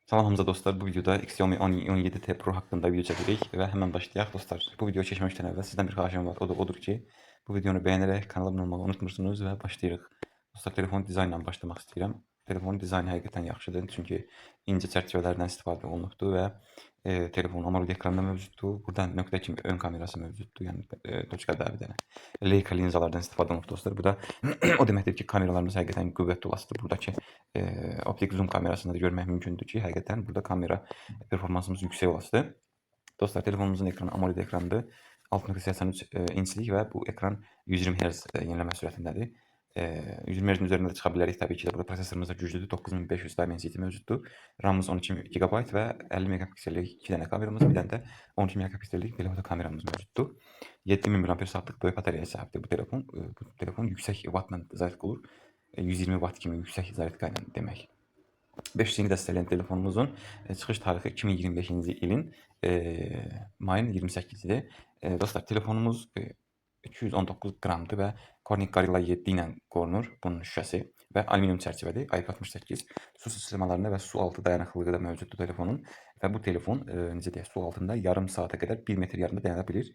Salam Hamza dostlar, bu videoda Xiaomi 17T Pro hakkında video çekirik və həmən başlayaq dostlar. Bu videoyu keçməmişdən əvvəl sizdən bir xahişim var. Odur ki, bu videonu bəyənərək kanala abunə olmağı unutmursunuz və başlayırıq. Dostlar, telefon dizaynla başlamaq istəyirəm. Telefonun dizaynı həqiqətən yaxşıdır, çünki incə çərçivələrdən istifadə olunubdur və telefon AMOLED ekranında mövcuddur. Burada nöqtə kimi ön kamerası mövcuddur, yəni toçkadə bir dənə Leica linzalardan istifadə olunub dostlar. Bu da o deməkdir ki, kameralarımız həqiqətən qüvvətli olasıdır. Buradakı optik zoom kamerasında da görmək mümkündür ki, həqiqətən burada kamera performansımız yüksək olasıdır. Dostlar, telefonumuzun ekranı AMOLED ekranıdır. 6.83 inçlik və bu ekran 120 Hz yenilənmə sürətindədir. 120 Hz-in üzərində də çıxa bilərik təbii ki də. Burada prosesorumuz da güclüdür. 9500 Dimensity mövcuddur. RAM-ımız 12 GB və 50 megapiksellik 2 dənə kameramız, bir dənə də 12 megapiksellik telefoto kameramız mövcuddur. 7000 mAh böyük bataryaya sahibdir bu telefon. Bu telefon yüksək wattla zaryadka olur. 120 watt kimi yüksək zaryadka ilə demək. 5G-ni dəstəkləyən telefonumuzun çıxış tarixi 2025-ci ilin mayın 28-idir. Dostlar, telefonumuz 219 qramdır və Corning Gorilla 7 ilə qorunur bunun şüşəsi və alüminium çərçivədir. IP68 su sıçramalarına və su altı dayanıqlılığı da mövcuddur telefonun və bu telefon necə deyək, su altında yarım saata qədər 1 metr yarımda dayana bilir.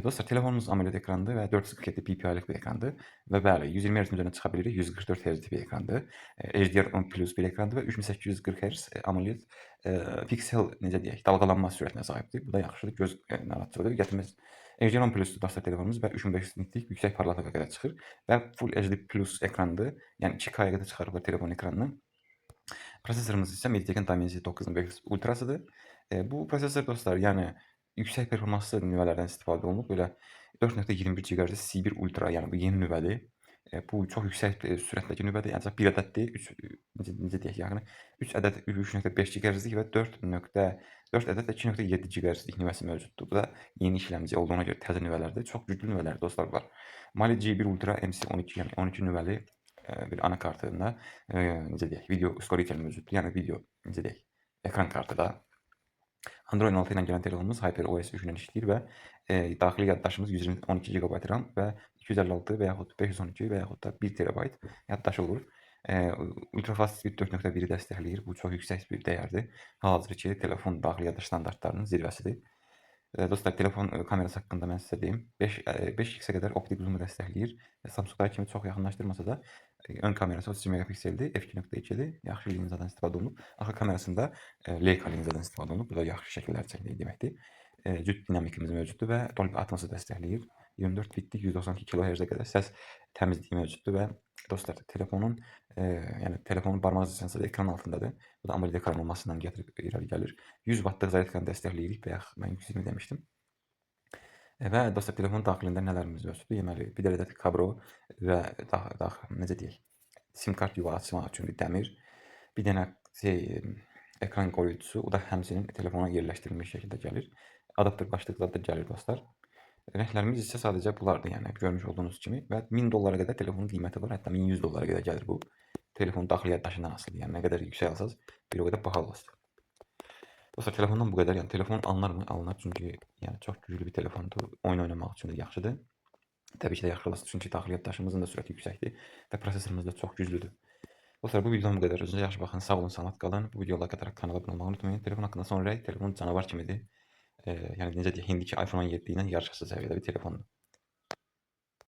Dostlar, telefonumuz AMOLED ekrandır və 447 ppi-lik bir ekrandır və bəli, 120 Hz-in üzərinə çıxa bilirik, 144 Hz bir ekrandır. HDR10+ bir ekrandır və 3840 Hz AMOLED piksel necə deyək, dalğalanma sürətinə sahibdir. Bu da yaxşıdır, göz narahatçılığı gətirməz. HDR10+ dostlar telefonumuz və 3500 nitlik yüksək parlaqlığa qədər çıxır və Full HD+ ekrandır. Yəni 2K-ya qədər çıxarıblar telefon ekranını. Prosesorumuz isə Mediatek Dimensity 9500 Ultra'sıdır. Bu prosesor dostlar, yəni yüksək performanslı nüvələrdən istifadə olunub. Belə 4.21 GHz C1 Ultra, yəni bu yeni nüvədir. Bu çox yüksək sürətdəki nüvədir. Yəni bir ədəddir. Necə deyək, yəni 3 ədəd 3.5 GHz-lik və 4 ədəd də 2.7 GHz-lik nüvəsi mövcuddur. Bu da yeni işləmci olduğuna görə təzə nüvələrdir. Çox güclü nüvələr dostlar var. Mali G1 Ultra MC12, yəni 12 nüvəli bir anakartında necə deyək, video storytel mövcuddur. Yəni video necə deyək, ekran kartı da. Android 6 ilə gələn telefonumuz HyperOS 3 ilə işləyir və daxili yaddaşımız 112 GB RAM və 256 və yaxud 512 və yaxud da 1 TB yaddaş olur. Ultrafast Speed 4.1-i dəstəkləyir. Bu çox yüksək bir dəyərdir. Hal-hazırki telefon daxili yaddaş standartlarının zirvəsidir. Dostlar, telefon kamerası haqqında mən sizə deyim. 5x-ə qədər optik zoom dəstəkləyir. Samsungdakı kimi çox yaxınlaşdırmasa da ön kamerası 32 megapikseldir, f2.2-dir. Yaxşı linzadan istifadə olunub. Arxa kamerasında Leica linzadan istifadə olunub. Bu da yaxşı şəkillər çəkilir deməkdir. Cüt dinamikimiz mövcuddur və Dolby Atmos-u dəstəkləyir. 24 bitlik 192 kHz-ə qədər səs təmizliyi mövcuddur və dostlar, telefonun barmaq izi ekran altındadır. Bu da AMOLED ekran olmasından gətirib irəli gəlir. 100 wattlıq zaryadkanı dəstəkləyirik. Bayaq mən 120 demişdim. Və dostlar, telefonun daxilində nələrimiz mövcuddur? Deməli, bir ədəd kablo və necə deyək, SIM kart yuva açmaq üçün bir dəmir, bir dənə ekran qoruyucusu, o da həmçinin telefona yerləşdirilmiş şəkildə gəlir. Adapter başlıqları da gəlir dostlar. Rənglərimiz isə sadəcə bunlardır, yəni görmüş olduğunuz kimi və 1000 dollara qədər telefonun qiyməti var, hətta 1100 dollara qədər gəlir bu. Telefon daxili yaddaşından asılıdır, yəni nə qədər yüksək alsaz, bir o qədər bahalı olasıdır. Dostlar, telefondan bu qədər, yəni telefon alınarmı? Alınar, çünki yəni çox güclü bir telefondur, oyun oynamaq üçün də yaxşıdır. Təbii ki də yaxşı olasıdır, çünki daxili yaddaşımızın da sürəti yüksəkdir və prosesorumuz da çox güclüdür. Dostlar, bu videodan bu qədər. Özünüzə yaxşı baxın, sağ olun, salamat qalın. Bu videoya like ataraq kanala abunə olmağı unutmayın. Telefon haqqında son rəy, telefon canavar kimidir. Yəni necə deyək, indiki iPhone 17 ilə yarışasız səviyyədə bir telefondur.